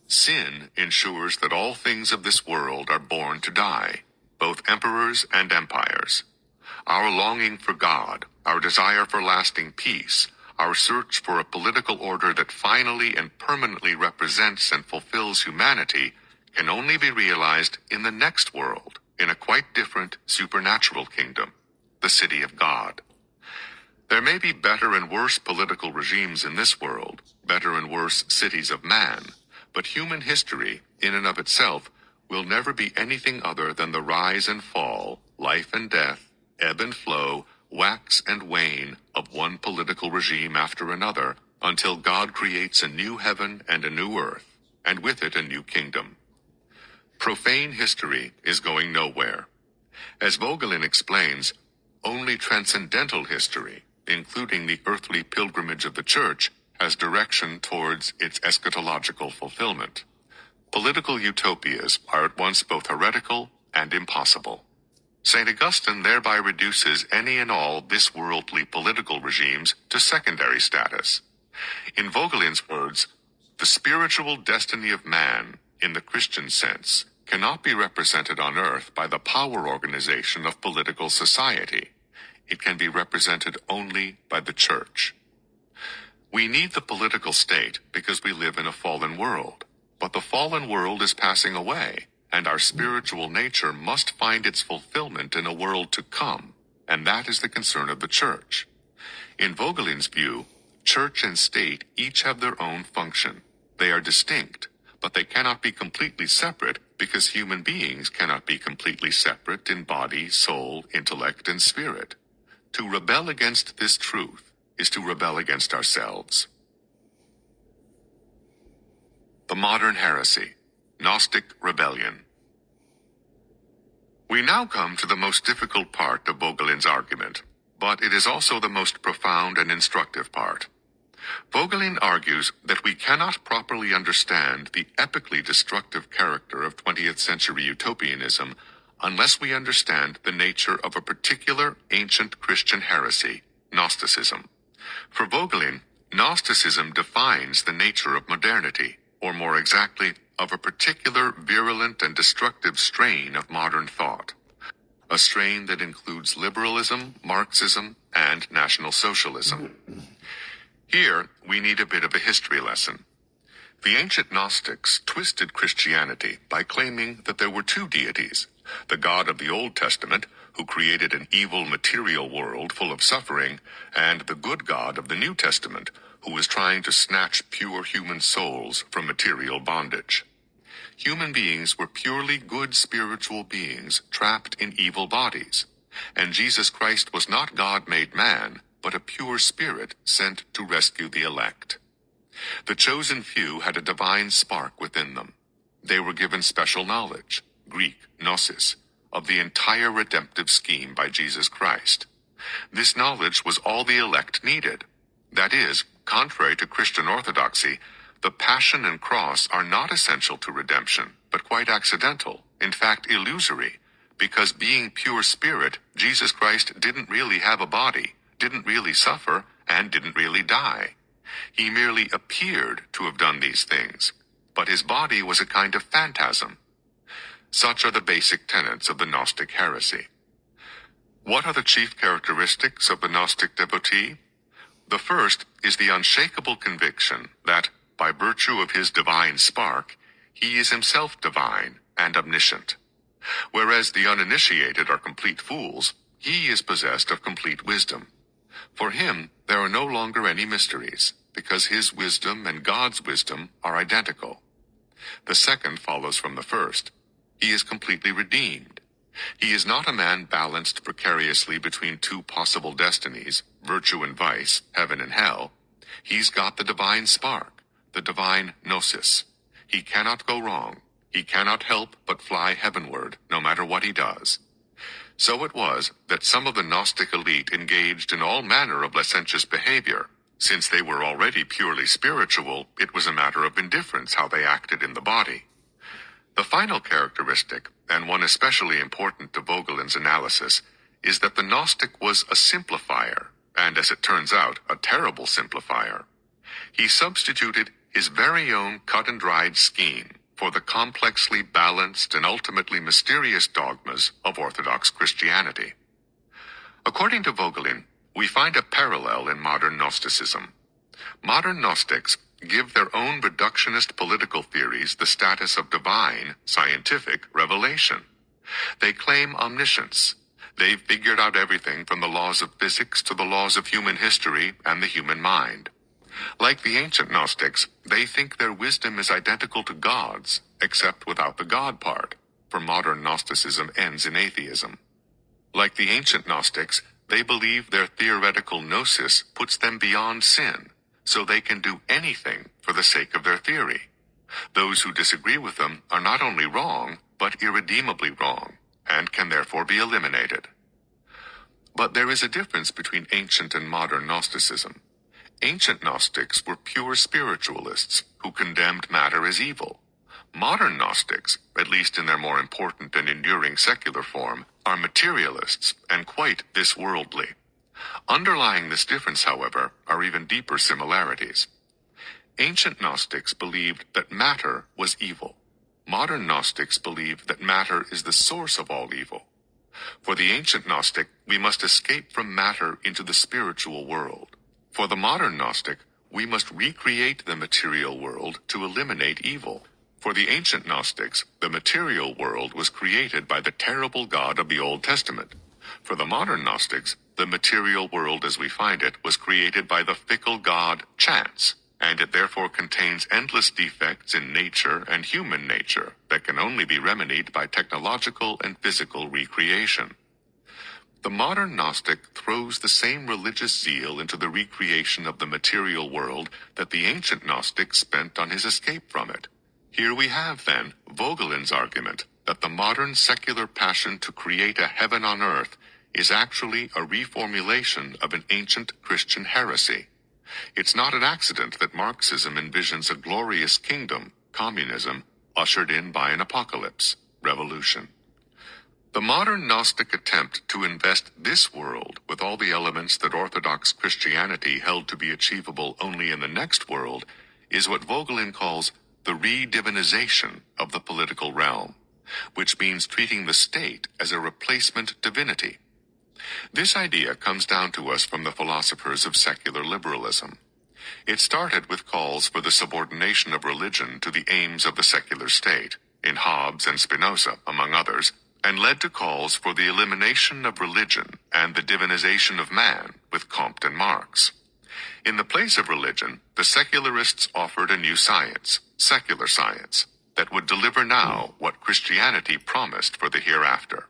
Sin ensures that all things of this world are born to die, both emperors and empires. Our longing for God, our desire for lasting peace, our search for a political order that finally and permanently represents and fulfills humanity can only be realized in the next world, in a quite different supernatural kingdom, the city of God. There may be better and worse political regimes in this world, better and worse cities of man, but human history, in and of itself, will never be anything other than the rise and fall, life and death, ebb and flow, wax and wane of one political regime after another, until God creates a new heaven and a new earth, and with it a new kingdom. Profane history is going nowhere. As Vogelin explains, only transcendental history, including the earthly pilgrimage of the Church, has direction towards its eschatological fulfillment. Political utopias are at once both heretical and impossible. St. Augustine thereby reduces any and all this-worldly political regimes to secondary status. In Vogelin's words, the spiritual destiny of man, in the Christian sense, cannot be represented on earth by the power organization of political society. It can be represented only by the Church. We need the political state because we live in a fallen world. But the fallen world is passing away, and our spiritual nature must find its fulfillment in a world to come, and that is the concern of the Church. In Vogelin's view, Church and state each have their own function. They are distinct, but they cannot be completely separate because human beings cannot be completely separate in body, soul, intellect, and spirit. To rebel against this truth is to rebel against ourselves. The modern heresy, Gnostic rebellion. We now come to the most difficult part of Vogelin's argument, but it is also the most profound and instructive part. Vogelin argues that we cannot properly understand the epically destructive character of 20th century utopianism unless we understand the nature of a particular ancient Christian heresy, Gnosticism. For Vogelin, Gnosticism defines the nature of modernity, or more exactly, of a particular virulent and destructive strain of modern thought. A strain that includes liberalism, Marxism, and National Socialism. Here, we need a bit of a history lesson. The ancient Gnostics twisted Christianity by claiming that there were two deities, the God of the Old Testament, who created an evil material world full of suffering, and the good God of the New Testament, who was trying to snatch pure human souls from material bondage. Human beings were purely good spiritual beings trapped in evil bodies, and Jesus Christ was not God made man, but a pure spirit sent to rescue the elect. The chosen few had a divine spark within them. They were given special knowledge, Greek gnosis, of the entire redemptive scheme by Jesus Christ. This knowledge was all the elect needed. That is, contrary to Christian orthodoxy, the passion and cross are not essential to redemption, but quite accidental, in fact illusory, because being pure spirit, Jesus Christ didn't really have a body, didn't really suffer, and didn't really die. He merely appeared to have done these things, but his body was a kind of phantasm. Such are the basic tenets of the Gnostic heresy. What are the chief characteristics of the Gnostic devotee? The first is the unshakable conviction that, by virtue of his divine spark, he is himself divine and omniscient. Whereas the uninitiated are complete fools, he is possessed of complete wisdom. For him, there are no longer any mysteries, because his wisdom and God's wisdom are identical. The second follows from the first. He is completely redeemed. He is not a man balanced precariously between two possible destinies, virtue and vice, heaven and hell. He's got the divine spark, the divine gnosis. He cannot go wrong. He cannot help but fly heavenward, no matter what he does. So it was that some of the Gnostic elite engaged in all manner of licentious behavior. Since they were already purely spiritual, it was a matter of indifference how they acted in the body. The final characteristic, and one especially important to Vogelin's analysis, is that the Gnostic was a simplifier, and as it turns out, a terrible simplifier. He substituted his very own cut-and-dried scheme for the complexly balanced and ultimately mysterious dogmas of Orthodox Christianity. According to Vogelin, we find a parallel in modern Gnosticism. Modern Gnostics give their own reductionist political theories the status of divine, scientific revelation. They claim omniscience. They've figured out everything from the laws of physics to the laws of human history and the human mind. Like the ancient Gnostics, they think their wisdom is identical to God's, except without the God part, for modern Gnosticism ends in atheism. Like the ancient Gnostics, they believe their theoretical gnosis puts them beyond sin, so they can do anything for the sake of their theory. Those who disagree with them are not only wrong, but irredeemably wrong, and can therefore be eliminated. But there is a difference between ancient and modern Gnosticism. Ancient Gnostics were pure spiritualists who condemned matter as evil. Modern Gnostics, at least in their more important and enduring secular form, are materialists and quite this-worldly. Underlying this difference, however, are even deeper similarities. Ancient Gnostics believed that matter was evil. Modern Gnostics believe that matter is the source of all evil. For the ancient Gnostic, we must escape from matter into the spiritual world. For the modern Gnostic, we must recreate the material world to eliminate evil. For the ancient Gnostics, the material world was created by the terrible God of the Old Testament. For the modern Gnostics, the material world as we find it was created by the fickle god chance, and it therefore contains endless defects in nature and human nature that can only be remedied by technological and physical recreation. The modern Gnostic throws the same religious zeal into the recreation of the material world that the ancient Gnostic spent on his escape from it. Here we have, then, Vogelin's argument that the modern secular passion to create a heaven on earth is actually a reformulation of an ancient Christian heresy. It's not an accident that Marxism envisions a glorious kingdom, communism, ushered in by an apocalypse, revolution. The modern Gnostic attempt to invest this world with all the elements that Orthodox Christianity held to be achievable only in the next world is what Vogelin calls the re-divinization of the political realm, which means treating the state as a replacement divinity. This idea comes down to us from the philosophers of secular liberalism. It started with calls for the subordination of religion to the aims of the secular state, in Hobbes and Spinoza, among others, and led to calls for the elimination of religion and the divinization of man with Comte and Marx. In the place of religion, the secularists offered a new science, secular science, that would deliver now what Christianity promised for the hereafter.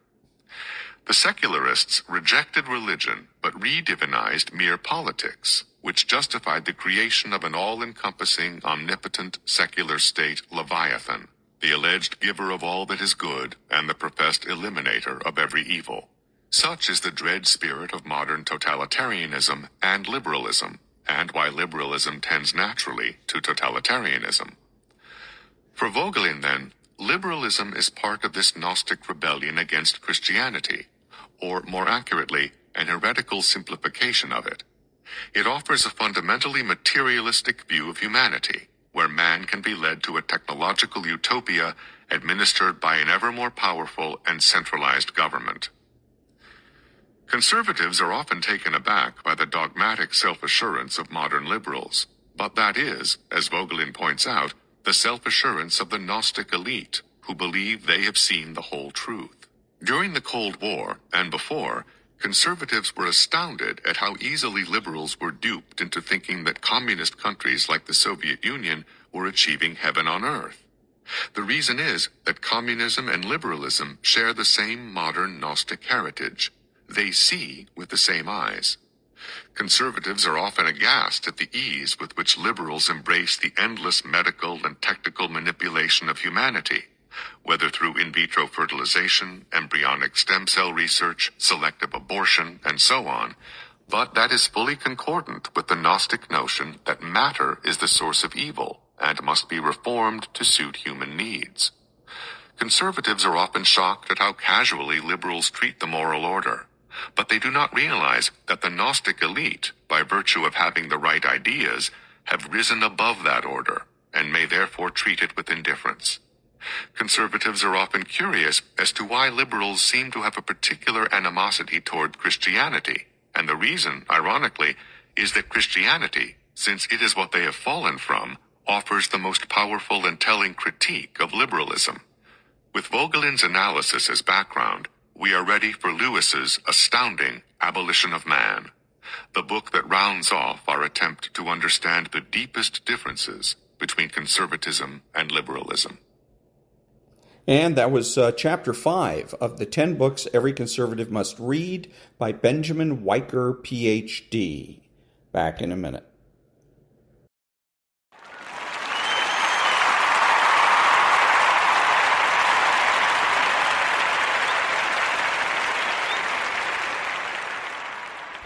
The secularists rejected religion but re-divinized mere politics, which justified the creation of an all-encompassing, omnipotent, secular state Leviathan, the alleged giver of all that is good and the professed eliminator of every evil. Such is the dread spirit of modern totalitarianism and liberalism, and why liberalism tends naturally to totalitarianism. For Vogelin, then, liberalism is part of this Gnostic rebellion against Christianity, or more accurately, an heretical simplification of it. It offers a fundamentally materialistic view of humanity, where man can be led to a technological utopia administered by an ever more powerful and centralized government. Conservatives are often taken aback by the dogmatic self-assurance of modern liberals, but that is, as Vogelin points out, the self-assurance of the Gnostic elite, who believe they have seen the whole truth. During the Cold War, and before, conservatives were astounded at how easily liberals were duped into thinking that communist countries like the Soviet Union were achieving heaven on earth. The reason is that communism and liberalism share the same modern Gnostic heritage. They see with the same eyes. Conservatives are often aghast at the ease with which liberals embrace the endless medical and technical manipulation of humanity, whether through in vitro fertilization, embryonic stem cell research, selective abortion, and so on, but that is fully concordant with the Gnostic notion that matter is the source of evil and must be reformed to suit human needs. Conservatives are often shocked at how casually liberals treat the moral order, but they do not realize that the Gnostic elite, by virtue of having the right ideas, have risen above that order and may therefore treat it with indifference. Conservatives are often curious as to why liberals seem to have a particular animosity toward Christianity, and the reason, ironically, is that Christianity, since it is what they have fallen from, offers the most powerful and telling critique of liberalism. With Vogelin's analysis as background, we are ready for Lewis's astounding Abolition of Man, the book that rounds off our attempt to understand the deepest differences between conservatism and liberalism. And that was Chapter 5 of the 10 Books Every Conservative Must Read by Benjamin Weicker, Ph.D. Back in a minute.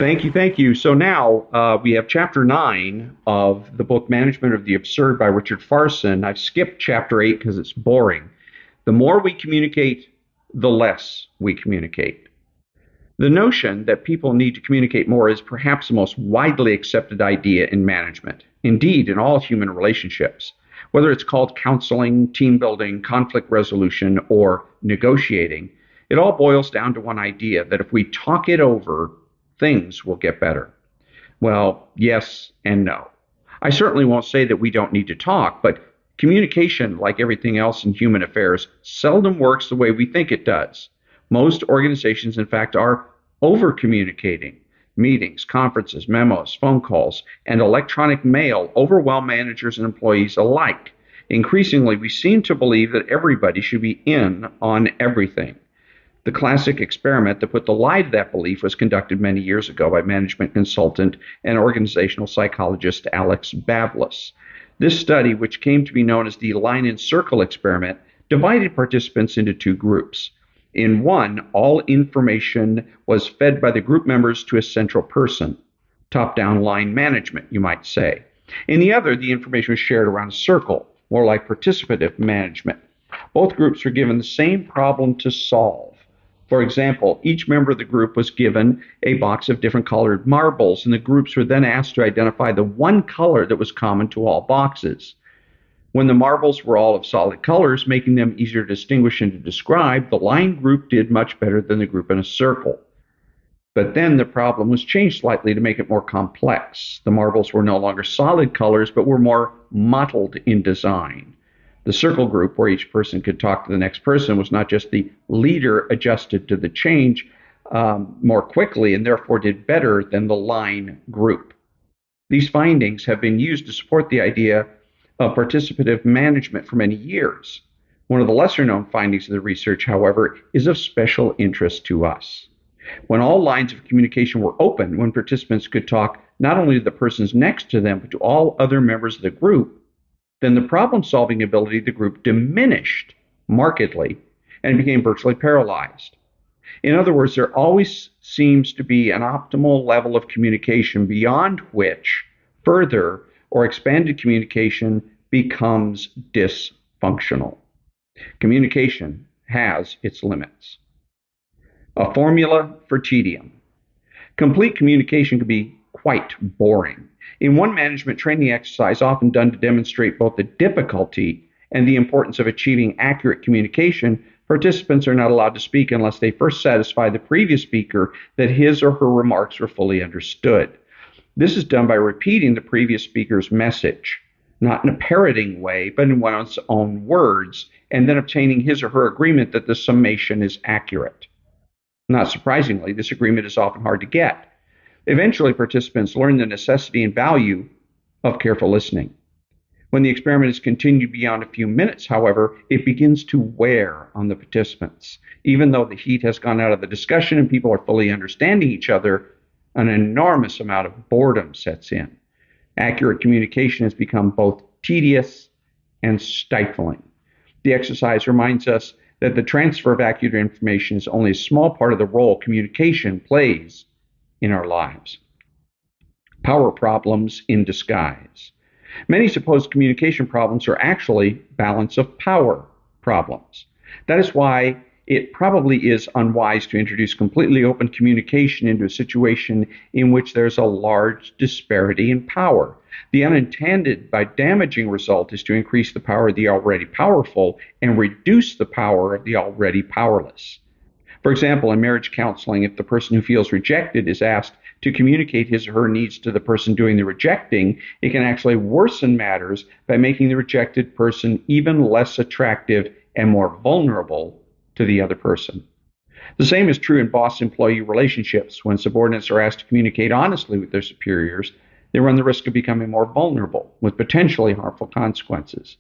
Thank you, thank you. So now we have chapter 9 of the book Management of the Absurd by Richard Farson. I've skipped chapter 8 because it's boring. The more we communicate, the less we communicate. The notion that people need to communicate more is perhaps the most widely accepted idea in management, indeed in all human relationships. Whether it's called counseling, team building, conflict resolution, or negotiating, it all boils down to one idea, that if we talk it over, things will get better. Well, yes and no. I certainly won't say that we don't need to talk, but communication, like everything else in human affairs, seldom works the way we think it does. Most organizations, in fact, are over-communicating. Meetings, conferences, memos, phone calls, and electronic mail overwhelm managers and employees alike. Increasingly, we seem to believe that everybody should be in on everything. The classic experiment that put the lie to that belief was conducted many years ago by management consultant and organizational psychologist Alex Bavlis. This study, which came to be known as the line and circle experiment, divided participants into two groups. In one, all information was fed by the group members to a central person, top-down line management, you might say. In the other, the information was shared around a circle, more like participative management. Both groups were given the same problem to solve. For example, each member of the group was given a box of different colored marbles, and the groups were then asked to identify the one color that was common to all boxes. When the marbles were all of solid colors, making them easier to distinguish and to describe, the line group did much better than the group in a circle. But then the problem was changed slightly to make it more complex. The marbles were no longer solid colors, but were more mottled in design. The circle group, where each person could talk to the next person, was not just the leader adjusted to the change more quickly and therefore did better than the line group. These findings have been used to support the idea of participative management for many years. One of the lesser-known findings of the research, however, is of special interest to us. When all lines of communication were open, when participants could talk not only to the persons next to them, but to all other members of the group, then the problem-solving ability of the group diminished markedly and became virtually paralyzed. In other words, there always seems to be an optimal level of communication beyond which further or expanded communication becomes dysfunctional. Communication has its limits. A formula for tedium. Complete communication can be quite boring. In one management training exercise often done to demonstrate both the difficulty and the importance of achieving accurate communication, participants are not allowed to speak unless they first satisfy the previous speaker that his or her remarks were fully understood. This is done by repeating the previous speaker's message, not in a parroting way, but in one's own words, and then obtaining his or her agreement that the summation is accurate. Not surprisingly, this agreement is often hard to get. Eventually, participants learn the necessity and value of careful listening. When the experiment is continued beyond a few minutes, however, it begins to wear on the participants. Even though the heat has gone out of the discussion and people are fully understanding each other, an enormous amount of boredom sets in. Accurate communication has become both tedious and stifling. The exercise reminds us that the transfer of accurate information is only a small part of the role communication plays in our lives. Power problems in disguise. Many suppose communication problems are actually balance of power problems. That is why it probably is unwise to introduce completely open communication into a situation in which there's a large disparity in power. The unintended but damaging result is to increase the power of the already powerful and reduce the power of the already powerless. For example, in marriage counseling, if the person who feels rejected is asked to communicate his or her needs to the person doing the rejecting, it can actually worsen matters by making the rejected person even less attractive and more vulnerable to the other person. The same is true in boss-employee relationships. When subordinates are asked to communicate honestly with their superiors, they run the risk of becoming more vulnerable with potentially harmful consequences.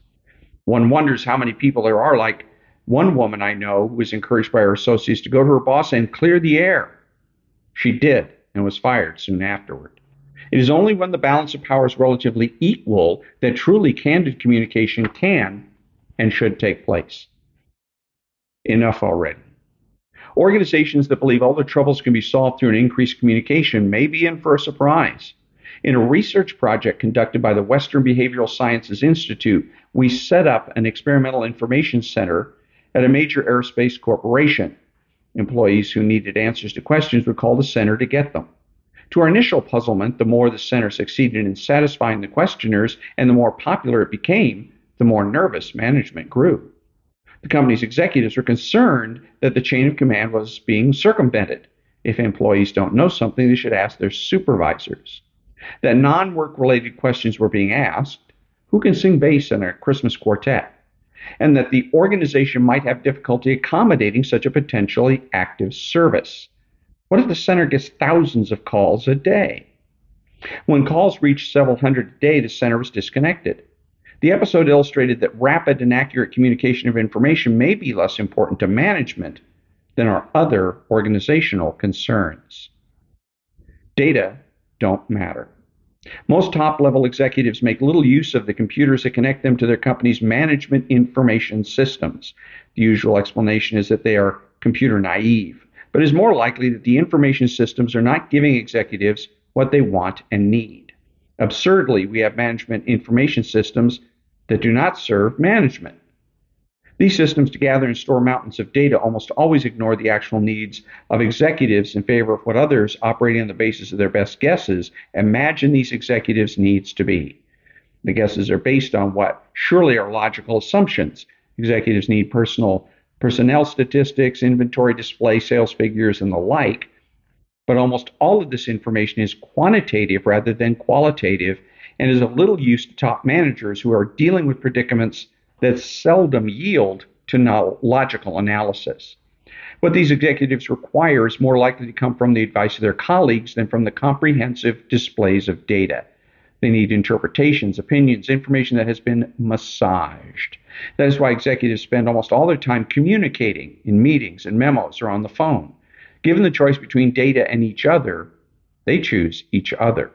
One wonders how many people there are like one woman I know who was encouraged by her associates to go to her boss and clear the air. She did and was fired soon afterward. It is only when the balance of power is relatively equal that truly candid communication can and should take place. Enough already. Organizations that believe all their troubles can be solved through an increased communication may be in for a surprise. In a research project conducted by the Western Behavioral Sciences Institute, we set up an experimental information center at a major aerospace corporation. Employees who needed answers to questions would call the center to get them. To our initial puzzlement, the more the center succeeded in satisfying the questioners and the more popular it became, the more nervous management grew. The company's executives were concerned that the chain of command was being circumvented. If employees don't know something, they should ask their supervisors. That non-work related questions were being asked, who can sing bass in a Christmas quartet? And that the organization might have difficulty accommodating such a potentially active service. What if the center gets thousands of calls a day? When calls reached several hundred a day, the center was disconnected. The episode illustrated that rapid and accurate communication of information may be less important to management than our other organizational concerns. Data don't matter. Most top-level executives make little use of the computers that connect them to their company's management information systems. The usual explanation is that they are computer naive, but it is more likely that the information systems are not giving executives what they want and need. Absurdly, we have management information systems that do not serve management. These systems to gather and store mountains of data almost always ignore the actual needs of executives in favor of what others, operating on the basis of their best guesses, imagine these executives' needs to be. The guesses are based on what surely are logical assumptions. Executives need personnel statistics, inventory display, sales figures, and the like. But almost all of this information is quantitative rather than qualitative and is of little use to top managers who are dealing with predicaments that seldom yield to logical analysis. What these executives require is more likely to come from the advice of their colleagues than from the comprehensive displays of data. They need interpretations, opinions, information that has been massaged. That is why executives spend almost all their time communicating in meetings and memos or on the phone. Given the choice between data and each other, they choose each other.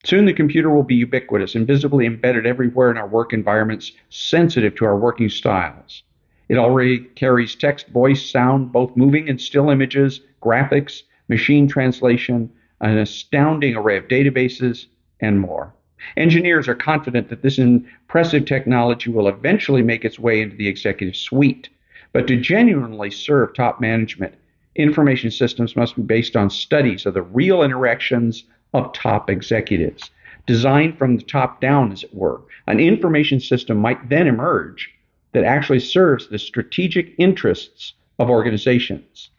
Soon the computer will be ubiquitous and visibly embedded everywhere in our work environments, sensitive to our working styles. It already carries text, voice, sound, both moving and still images, graphics, machine translation, an astounding array of databases, and more. Engineers are confident that this impressive technology will eventually make its way into the executive suite. But to genuinely serve top management, information systems must be based on studies of the real interactions of top executives, designed from the top down, as it were. An information system might then emerge that actually serves the strategic interests of organizations.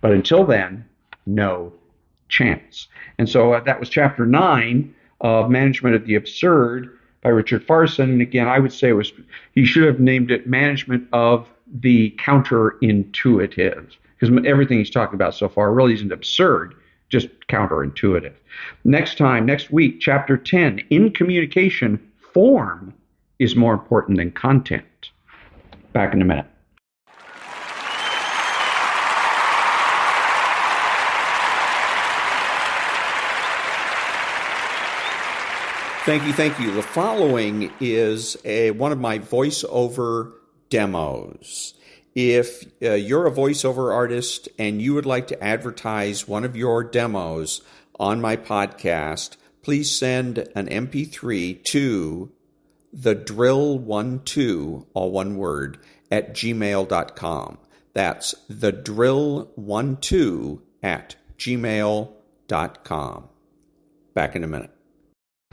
But until then, no chance. And so that was chapter 9 of Management of the Absurd by Richard Farson. And again, I would say he should have named it Management of the Counterintuitive, because everything he's talking about so far really isn't absurd, just counterintuitive. Next week, chapter 10, in communication, form is more important than content. Back in a minute. Thank you. The following is one of my voiceover demos. If you're a voiceover artist and you would like to advertise one of your demos on my podcast, please send an MP3 to thedrill12, all one word, at gmail.com. That's thedrill12 at gmail.com. Back in a minute.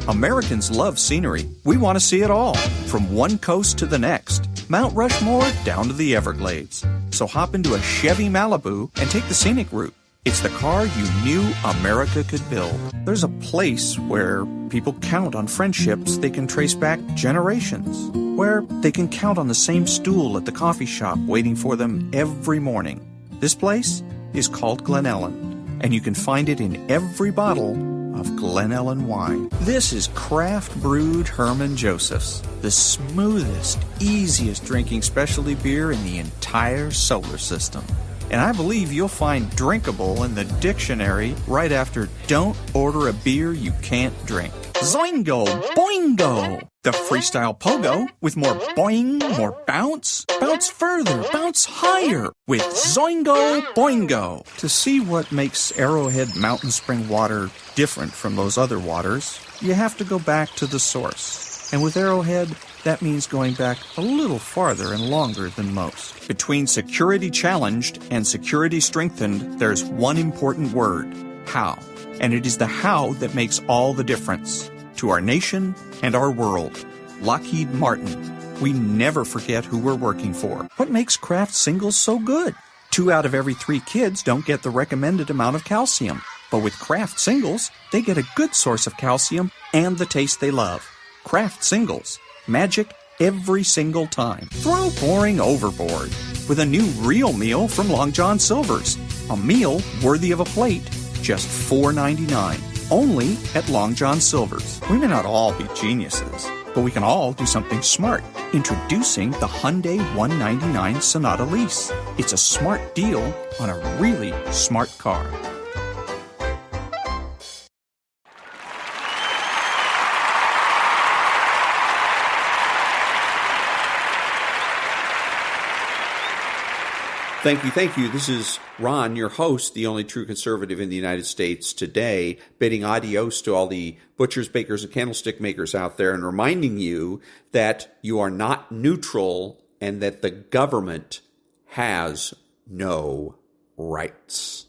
Americans love scenery. We want to see it all, from one coast to the next. Mount Rushmore down to the Everglades. So hop into a Chevy Malibu and take the scenic route. It's the car you knew America could build. There's a place where people count on friendships they can trace back generations, where they can count on the same stool at the coffee shop waiting for them every morning. This place is called Glen Ellen, and you can find it in every bottle of Glen Ellen wine. This is craft brewed Herman Joseph's, the smoothest, easiest drinking specialty beer in the entire solar system. And I believe you'll find drinkable in the dictionary right after don't order a beer you can't drink. Zoingo! Boingo! The freestyle pogo with more boing, more bounce. Bounce further, bounce higher with Zoingo Boingo. To see what makes Arrowhead Mountain Spring water different from those other waters, you have to go back to the source. And with Arrowhead, that means going back a little farther and longer than most. Between security challenged and security strengthened, there's one important word: how. And it is the how that makes all the difference to our nation and our world. Lockheed Martin. We never forget who we're working for. What makes Kraft Singles so good? 2 out of every 3 kids don't get the recommended amount of calcium. But with Kraft Singles, they get a good source of calcium and the taste they love. Kraft Singles. Magic every single time. Throw boring overboard with a new real meal from Long John Silver's. A meal worthy of a plate, just $4.99. Only at Long John Silver's. We may not all be geniuses, but we can all do something smart. Introducing the Hyundai 199 Sonata Lease. It's a smart deal on a really smart car. Thank you. This is Ron, your host, the only true conservative in the United States today, bidding adios to all the butchers, bakers, and candlestick makers out there and reminding you that you are not neutral and that the government has no rights.